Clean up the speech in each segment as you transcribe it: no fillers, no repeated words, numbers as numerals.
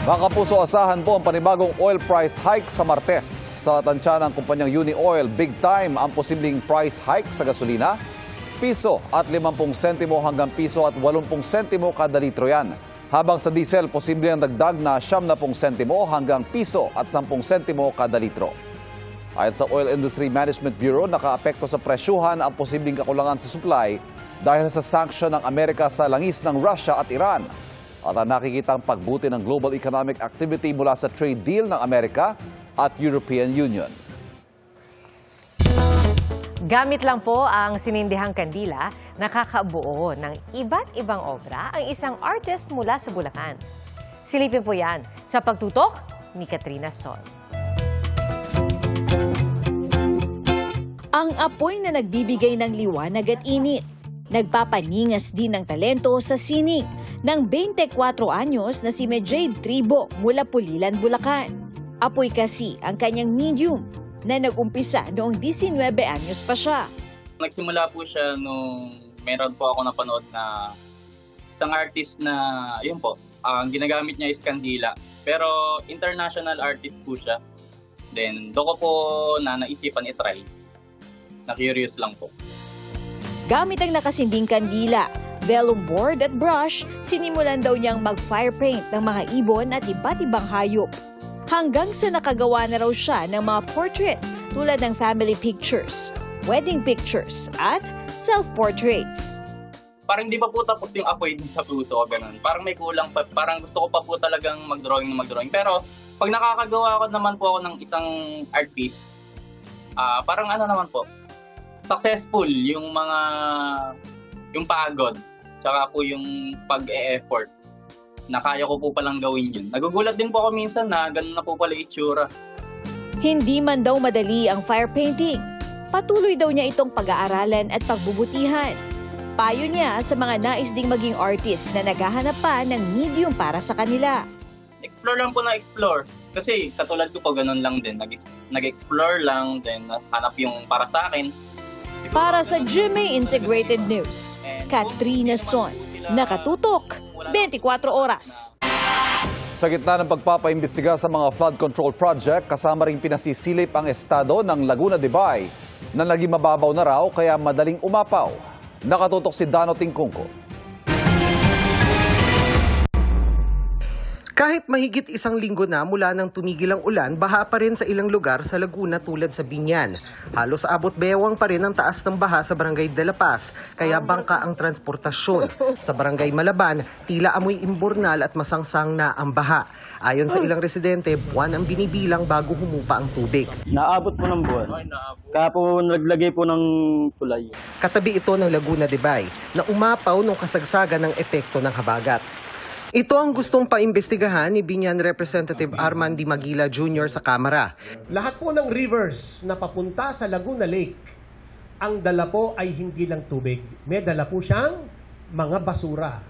Mga kapuso, asahan po ang panibagong oil price hike sa Martes. Sa tansya ng kumpanyang Unioil, big time ang posibleng price hike sa gasolina. Piso at 50 sentimo hanggang piso at 80 sentimo kada litro yan. Habang sa diesel, posible ang dagdag na 70 sentimo hanggang piso at 10 sentimo kada litro. Ayon sa Oil Industry Management Bureau, nakaapekto sa presyuhan ang posibleng kakulangan sa supply dahil sa sanction ng Amerika sa langis ng Russia at Iran. At ang nakikitang pagbuti ng global economic activity mula sa trade deal ng Amerika at European Union. Gamit lang po ang sinindihang kandila, nakakabuo ng iba't ibang obra ang isang artist mula sa Bulacan. Silipin po yan sa pagtutok ni Katrina Son. Ang apoy na nagbibigay ng liwanag at init. Nagpapaningas din ng talento sa sining ng 24 anyos na si Jade Tribo mula Pulilan, Bulacan. Apoy kasi ang kanyang medium na nag-umpisa noong 19 anyos pa siya. Nagsimula po siya nung meron po ako napanood na isang artist na, yun po, ang ginagamit niya is kandila. Pero international artist po siya. Then doon ko po na naisipan i-try. Na-curious lang po. Gamit ang nakasinding kandila, vellum board at brush, sinimulan daw niyang mag-fire paint ng mga ibon at iba't ibang hayop. Hanggang sa nakagawa na raw siya ng mga portrait tulad ng family pictures, wedding pictures at self-portraits. Parang di pa po tapos yung apoy din sa puso o ganun. Parang may kulang pa, parang gusto ko pa po talagang mag-drawing. Pero pag nakakagawa ko naman po ako ng isang art piece, parang ano naman po, successful yung pagod, tsaka po yung pag-e-effort na kaya ko po palang gawin yun. Nagugulat din po ako minsan na ganun na po pala itsura. Hindi man daw madali ang fire painting. Patuloy daw niya itong pag-aaralan at pagbubutihan. Payo niya sa mga nais ding maging artist na naghahanap pa ng medium para sa kanila. Explore lang po na explore. Kasi katulad ko po ganun lang din. Nag-explore lang, then hanap yung para sa akin. Para sa GMA Integrated News, Katrina Son, nakatutok 24 oras. Sa gitna ng pagpapaimbestiga sa mga flood control project, kasama ring pinasisilip ang estado ng Laguna de Bay na naging mababaw na raw kaya madaling umapaw. Nakatutok si Dano Tingkungko. Kahit mahigit isang linggo na mula nang tumigil ang ulan, baha pa rin sa ilang lugar sa Laguna tulad sa Binyan. Halos abot bewang pa rin ang taas ng baha sa Barangay De La Paz, kaya bangka ang transportasyon. Sa Barangay Malaban, tila amoy imburnal at masangsang na ang baha. Ayon sa ilang residente, buwan ang binibilang bago humupa ang tubig. Naabot po ng buwan. Kaya po naglagay po ng tulay. Katabi ito ng Laguna de Bay na umapaw nung kasagsagan ng epekto ng habagat. Ito ang gustong paimbestigahan ni Binyan Representative Arman Di Maguila Jr. sa Kamara. Lahat po ng rivers na papunta sa Laguna Lake, ang dala po ay hindi lang tubig. May dala po siyang mga basura,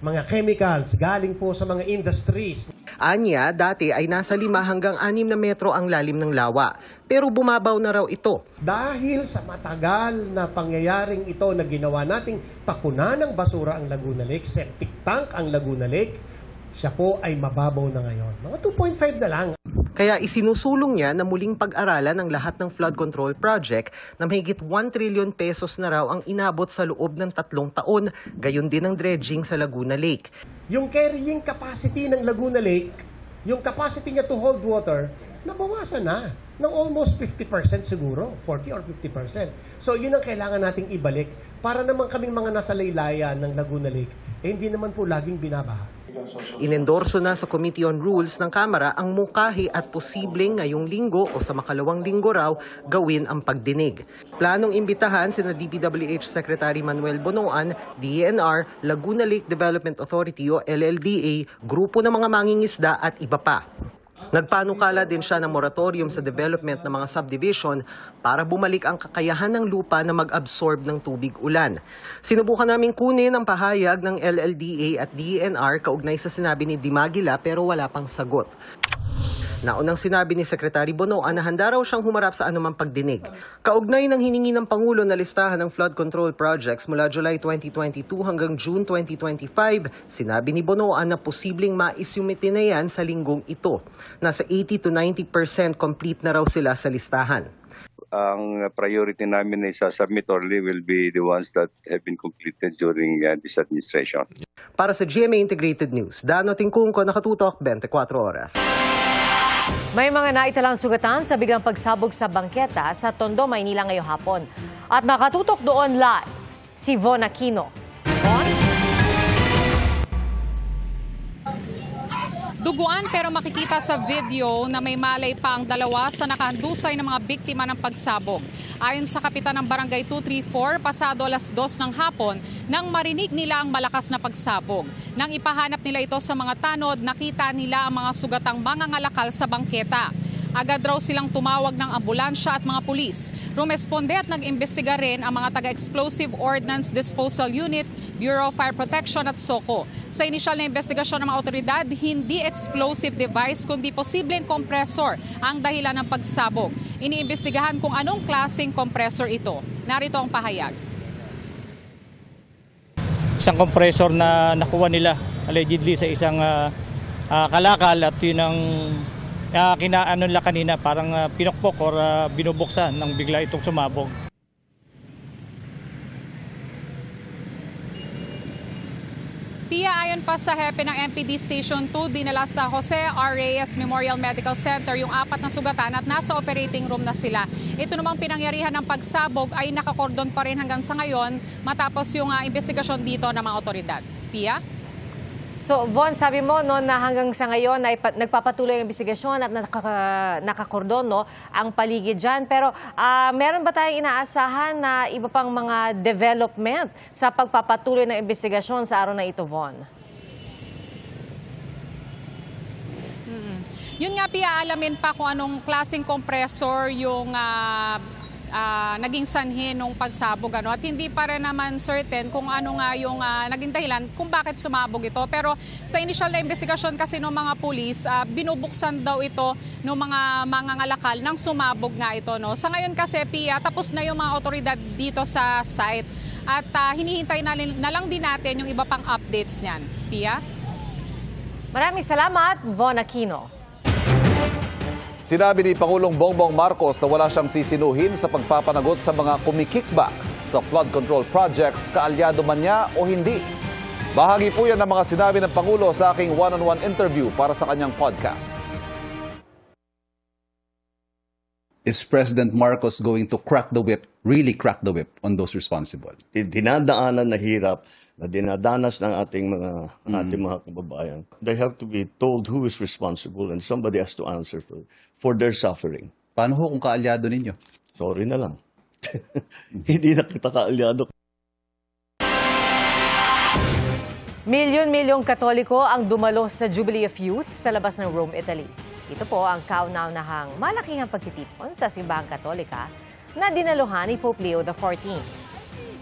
mga chemicals galing po sa mga industries. Anya, dati ay nasa 5 hanggang 6 na metro ang lalim ng lawa. Pero bumabaw na raw ito. Dahil sa matagal na pangyayaring ito na ginawa nating pakunan ng basura ang Laguna Lake, septic tank ang Laguna Lake, siya po ay mababaw na ngayon. Mga 2.5 na lang. Kaya isinusulong niya na muling pag-aralan ang lahat ng flood control project na mahigit 1 trillion pesos na raw ang inabot sa loob ng 3 taon, gayon din ang dredging sa Laguna Lake. Yung carrying capacity ng Laguna Lake, yung capacity niya to hold water, nabawasan na ng almost 50% siguro, 40 or 50%. So yun ang kailangan nating ibalik para naman kaming mga nasa laylayan ng Laguna Lake, hindi naman po laging binabaha. Inendorso na sa Committee on Rules ng Kamara ang mungkahi at posibleng ngayong linggo o sa makalawang linggo raw gawin ang pagdinig. Planong imbitahan sina DPWH Secretary Manuel Bonoan, DENR, Laguna Lake Development Authority o LLDA, grupo ng mga mangingisda at iba pa. Nagpanukala din siya ng moratorium sa development ng mga subdivision para bumalik ang kakayahan ng lupa na mag-absorb ng tubig ulan. Sinubukan naming kunin ang pahayag ng LLDA at DENR kaugnay sa sinabi ni Di Maguila pero wala pang sagot. Naunang sinabi ni Secretary Bonoan na handa raw siyang humarap sa anumang pagdinig. Kaugnay ng hiningi ng Pangulo na listahan ng flood control projects mula July 2022 hanggang June 2025, sinabi ni Bonoan na posibleng maisumite na yan sa linggong ito. Nasa 80 to 90% complete na raw sila sa listahan. Ang priority namin sa submit early will be the ones that have been completed during this administration. Para sa GMA Integrated News, Dano Tingkungko, Nakatutok, 24 Oras. May mga naitalang sugatan sa biglang pagsabog sa bangketa sa Tondo, Maynila ngayong hapon. At nakatutok doon live si Von Aquino. Von? Duguan pero makikita sa video na may malay pa ang dalawa sa nakahandusay ng mga biktima ng pagsabog. Ayon sa kapitan ng Barangay 234, pasado alas 2 ng hapon nang marinig nila ang malakas na pagsabog. Nang ipahanap nila ito sa mga tanod, nakita nila ang mga sugatang mangangalakal sa bangketa. Agad raw silang tumawag ng ambulansya at mga pulis. Rumesponde at nag-imbestiga rin ang mga taga-Explosive Ordnance Disposal Unit, Bureau of Fire Protection at SOCO. Sa inisyal na investigasyon ng mga otoridad, hindi explosive device kundi posibleng kompresor ang dahilan ng pagsabog. Iniimbestigahan kung anong klaseng kompresor ito. Narito ang pahayag. Isang compressor na nakuha nila allegedly sa isang kalakal at yun ang kinaano nila kanina parang pinukpok or binubuksan nang bigla itong sumabog. Pia, ayon pa sa hepe ng MPD Station 2, dinala sa Jose R. Reyes Memorial Medical Center yung 4 na sugatan at nasa operating room na sila. Ito namang pinangyarihan ng pagsabog ay nakakordon pa rin hanggang sa ngayon matapos yung investigasyon dito ng mga otoridad. Pia? So, Von, sabi mo no, na hanggang sa ngayon ay nagpapatuloy ang investigasyon at nakakordon no, ang paligid dyan. Pero meron ba tayong inaasahan na iba pang mga development sa pagpapatuloy ng investigasyon sa araw na ito, Von? Yun nga, Pia, alamin pa kung anong klaseng compressor yung naging sanhi nung pagsabog. At hindi pa rin naman certain kung ano nga yung naging dahilan kung bakit sumabog ito. Pero sa initial na investigasyon kasi ng mga pulis, binubuksan daw ito ng mga mangangalakal nang sumabog nga ito. No? Sa ngayon kasi, Pia, tapos na yung mga otoridad dito sa site. At hinihintay na lang din natin yung iba pang updates niyan. Pia? Maraming salamat, Von Aquino. Sinabi ni Pangulong Bongbong Marcos na wala siyang sisinuhin sa pagpapanagot sa mga kumikickback sa flood control projects, kaalyado man niya o hindi. Bahagi po yan ng mga sinabi ng Pangulo sa aking one-on-one interview para sa kanyang podcast. Is President Marcos going to crack the whip, really crack the whip on those responsible? Dinadaanan na hirap na dinadanas ng ating mga kababayan. They have to be told who is responsible and somebody has to answer for their suffering. Paano ho kung kaalyado ninyo? Sorry na lang. Hindi na kita kaalyado. Milyon-milyong Katoliko ang dumalo sa Jubilee of Youth sa labas ng Rome, Italy. Ito po ang kauna-unahang malakihang pagtitipon sa simbahang Katolika na dinaluhan ni Pope Leo XIV.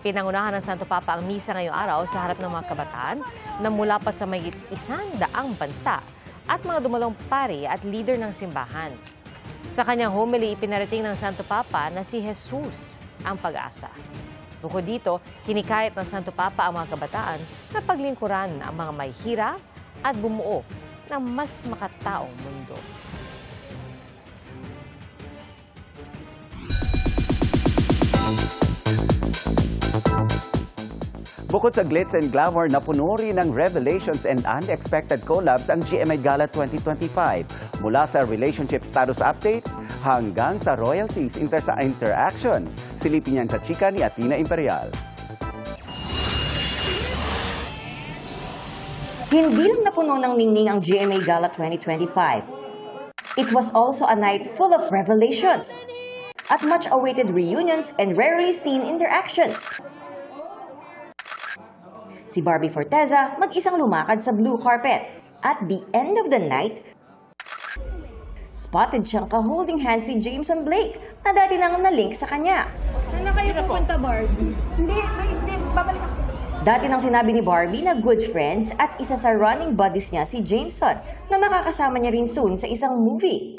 Pinangunahan ng Santo Papa ang misa ngayong araw sa harap ng mga kabataan na mula pa sa mahigit 100 bansa at mga dumalong pari at leader ng simbahan. Sa kanyang homily, ipinarating ng Santo Papa na si Jesus ang pag-asa. Bukod dito, hinikayat ng Santo Papa ang mga kabataan na paglingkuran ang mga may hirap at bumuo ng mas makataong mundo. Bukod sa glitz and glamour, napuno rin ng revelations and unexpected collabs ang GMA Gala 2025. Mula sa relationship status updates hanggang sa royalties sa interaction. Silipin niyan sa chika ni Athena Imperial. Hindi lang napuno ng ningning ang GMA Gala 2025. It was also a night full of revelations at much-awaited reunions and rarely seen interactions. Si Barbie Forteza mag-isang lumakad sa blue carpet. At the end of the night, spotted siyang ka-holding hands si Jameson Blake na dati nang nalink sa kanya. Saan na kayo pupunta, Barbie? Hindi, babalik ako. Dati nang sinabi ni Barbie na good friends at isa sa running buddies niya si Jameson na makakasama niya rin soon sa isang movie.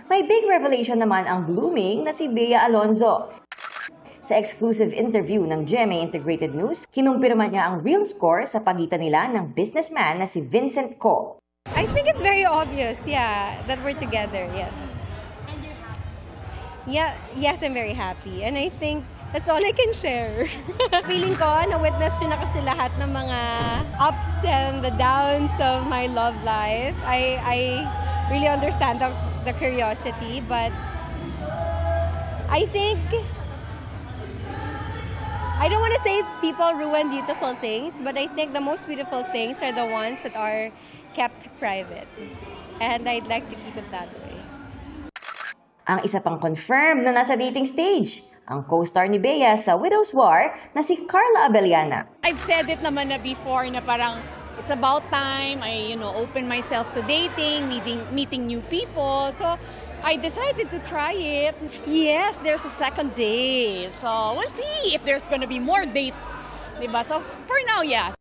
May big revelation naman ang blooming na si Bea Alonzo. Sa exclusive interview ng GMA Integrated News, kinumpirma niya ang real score sa pagitan nila ng businessman na si Vincent Co. I think it's very obvious, that we're together, yes. Yes, I'm very happy. And I think that's all I can share. Feeling ko, na-witness yun na kasi lahat ng mga ups and the downs of my love life. I really understand the curiosity, but I think, I don't want to say people ruin beautiful things, but I think the most beautiful things are the ones that are kept private. And I'd like to keep it that way. Ang isa pang confirmed na nasa dating stage, ang co-star ni Bea sa Widow's War na si Carla Abellana. I've said it naman na before na parang it's about time I open myself to dating, meeting new people. So I decided to try it. Yes, there's a second date. So we'll see if there's gonna be more dates. Diba? So for now, yes.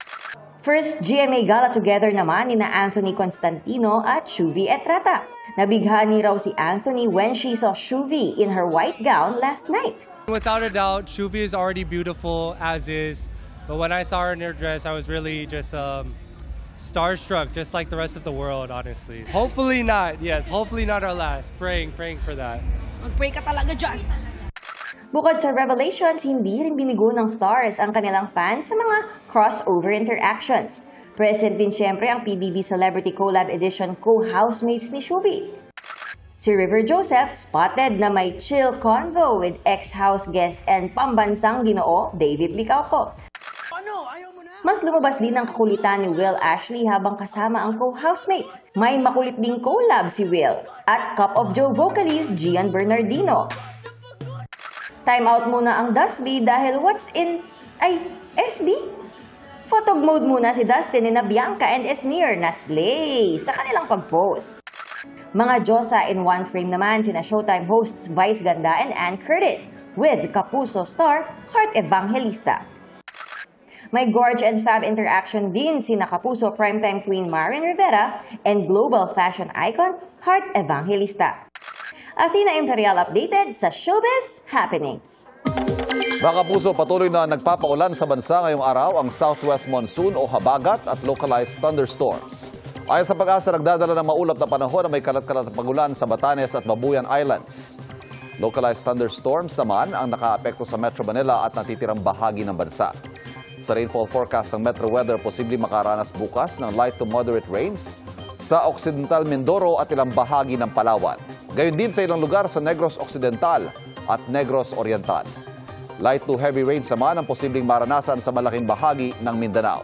First GMA Gala together naman ni na Anthony Constantino at Shuvi Estrata. Nabighani raw si Anthony when she saw Shuvi in her white gown last night. Without a doubt, Shuvi is already beautiful as is. But when I saw her in her dress, I was really just starstruck, just like the rest of the world, honestly. Hopefully not, yes. Hopefully not our last. Praying for that. Mag-pray ka talaga dyan. Bukod sa revelations, hindi rin binigo ng stars ang kanilang fans sa mga crossover interactions. Present din siyempre ang PBB Celebrity Collab Edition co-housemates ni Shuvi. Si River Joseph spotted na may chill convo with ex-house guest and pambansang Ginoo David Licauco. Mas lumabas din ang kakulitan ni Will Ashley habang kasama ang co-housemates. May makulit ding collab si Will at Cup of Joe vocalist Gian Bernardino. Time out muna ang Dusby dahil SB? Photog mode muna si Dustin na Bianca and Esnir na slay sa kanilang pag-post. Mga Diyosa in one frame naman sina Showtime hosts Vice Ganda and Ann Curtis with Kapuso star Heart Evangelista. May gorge and fab interaction din sina Kapuso primetime queen Marin Rivera and global fashion icon Heart Evangelista. Athena Imperial updated sa Showbiz Happenings. Mga kapuso, patuloy na nagpapaulan sa bansa ngayong araw ang southwest monsoon o habagat at localized thunderstorms. Ayon sa Pag-asa, nagdadala ng maulap na panahon na may kalat-kalat na pagulan sa Batanes at Babuyan Islands. Localized thunderstorms naman ang nakaapekto sa Metro Manila at natitirang bahagi ng bansa. Sa rainfall forecast ng Metro Weather, posibleng makaranas bukas ng light to moderate rains sa Occidental Mindoro at ilang bahagi ng Palawan. Gayon din sa ilang lugar sa Negros Occidental at Negros Oriental. Light to heavy rains naman ang posibleng maranasan sa malaking bahagi ng Mindanao.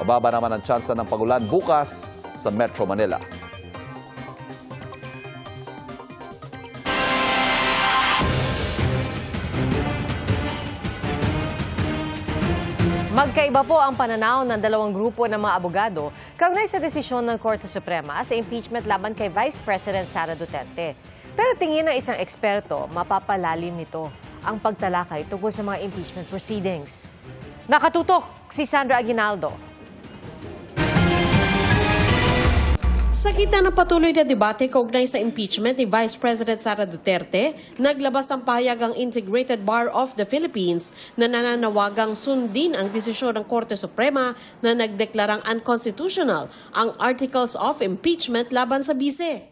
Mababa naman ang tsansa ng pagulan bukas sa Metro Manila. Magkaiba po ang pananaw ng dalawang grupo ng mga abogado kaugnay sa desisyon ng Korte Suprema sa impeachment laban kay Vice President Sara Duterte. Pero tingin ng isang eksperto, mapapalalim nito ang pagtalakay tungkol sa mga impeachment proceedings. Nakatutok si Sandra Aguinaldo. Sa gitna ng patuloy na debate kaugnay sa impeachment ni Vice President Sara Duterte, naglabas ng pahayag ang Integrated Bar of the Philippines na nananawagang sundin ang desisyon ng Korte Suprema na nagdeklarang unconstitutional ang Articles of Impeachment laban sa bise.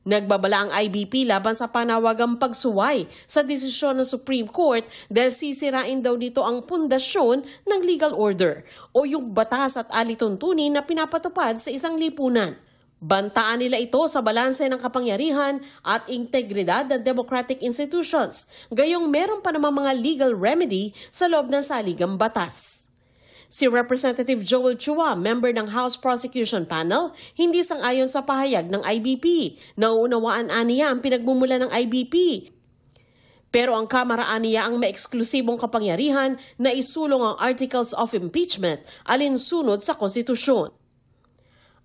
Nagbabala ang IBP laban sa panawagang pagsuway sa desisyon ng Supreme Court dahil sisirain daw nito ang pundasyon ng legal order o yung batas at alituntunin na pinapatupad sa isang lipunan. Bantaan nila ito sa balanse ng kapangyarihan at integridad ng democratic institutions, gayong meron pa namang mga legal remedy sa loob ng saligang batas. Si Representative Joel Chua, member ng House Prosecution Panel, hindi sang-ayon sa pahayag ng IBP. Nauunawaan aniya ang pinagmumula ng IBP. Pero ang Kamara aniya ang may eksklusibong kapangyarihan na isulong ang Articles of Impeachment alinsunod sa konstitusyon.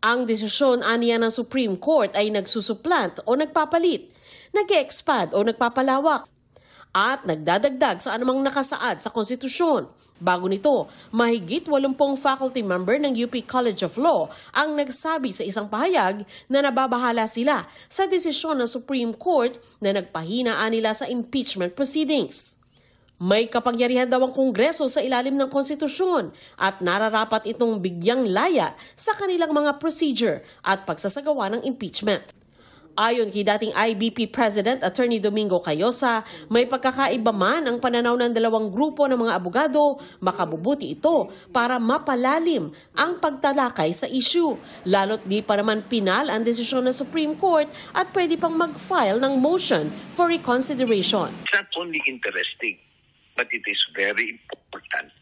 Ang desisyon aniya ng Supreme Court ay nagsusuplant o nagpapalit, nag-expand o nagpapalawak, at nagdadagdag sa anumang nakasaad sa konstitusyon. Bago nito, mahigit 80 faculty member ng UP College of Law ang nagsabi sa isang pahayag na nababahala sila sa desisyon ng Supreme Court na nagpahinaan nila sa impeachment proceedings. May kapangyarihan daw ang Kongreso sa ilalim ng konstitusyon at nararapat itong bigyang laya sa kanilang mga procedure at pagsasagawa ng impeachment. Ayon kay dating IBP President Attorney Domingo Cayosa, may pagkakaiba man ang pananaw ng dalawang grupo ng mga abogado, makabubuti ito para mapalalim ang pagtalakay sa issue. Lalo't di pa naman pinal ang desisyon ng Supreme Court at pwede pang mag-file ng motion for reconsideration. It's not only interesting, but it is very important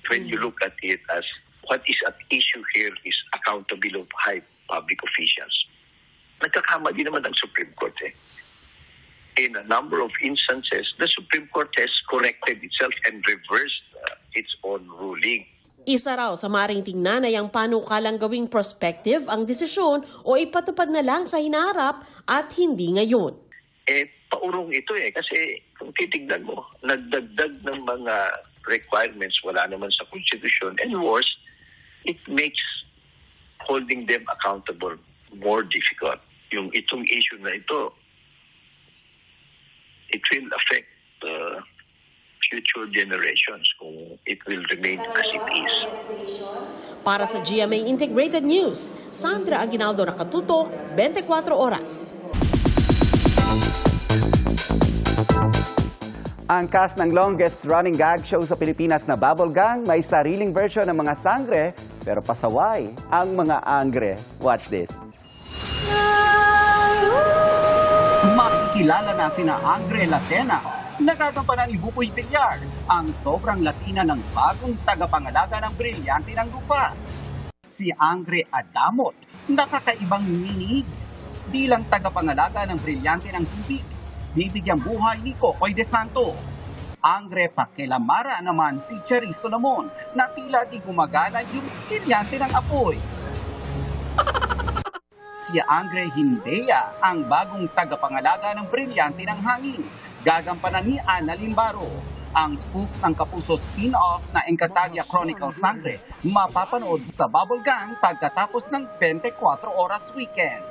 when you look at it as what is at issue here is accountability of high public officials. Nagkakamali naman ang Supreme Court eh. In a number of instances, the Supreme Court has corrected itself and reversed its own ruling. Isa raw sa maring tingnan ay ang panukalang gawing prospective ang desisyon o ipatupad na lang sa hinaharap at hindi ngayon. Paurong ito eh kasi kung titignan mo, nagdagdag ng mga requirements wala naman sa Constitution and worse, it makes holding them accountable more difficult. Yung itong issue na ito, it will affect future generations kung it will remain as it is. Para sa GMA Integrated News, Sandra Aguinaldo, nakatutok, 24 oras. Ang cast ng longest-running gag show sa Pilipinas na Bubble Gang may sariling version ng mga sangre pero pasaway ang mga angre. Watch this. Makikilala na sina Angre Latena, nagagampanan ni Buboy Villar, ang sobrang Latina ng bagong tagapangalaga ng brilyante ng lupa. Si Angre Adamot, nakakaibang ninig bilang tagapangalaga ng brilyante ng tubig. Bibigyang buhay ni Kokoy de Santos. Angre Pakelamara naman si Cherry Solomon na tila di gumagana yung brilyante ng apoy. Si Angre Hindea ang bagong tagapangalaga ng brilyante ng hangin. Gagampanan ni Ana Limbaro. Ang spoof ng Kapuso spin-off na Encantadia Chronicles Sangre mapapanood sa Bubble Gang pagkatapos ng 24 oras weekend.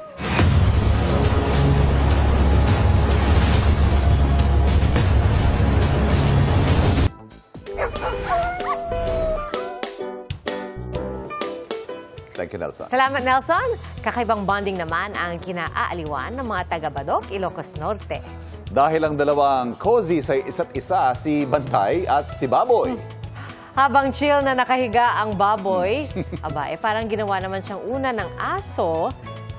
Thank you, Nelson. Salamat, Nelson. Kakaibang bonding naman ang kinaaaliwan ng mga taga-Badok, Ilocos Norte. Dahil ang dalawang cozy sa isa't isa, si Bantay at si Baboy. Habang chill na nakahiga ang Baboy, parang ginawa naman siyang una ng aso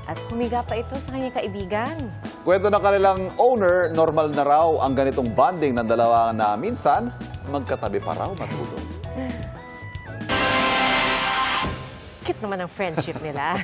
at humiga pa ito sa kanyang kaibigan. Kwento ng kanilang owner, normal na raw ang ganitong bonding ng dalawa na minsan magkatabi pa raw matulog. Cute naman ang friendship nila.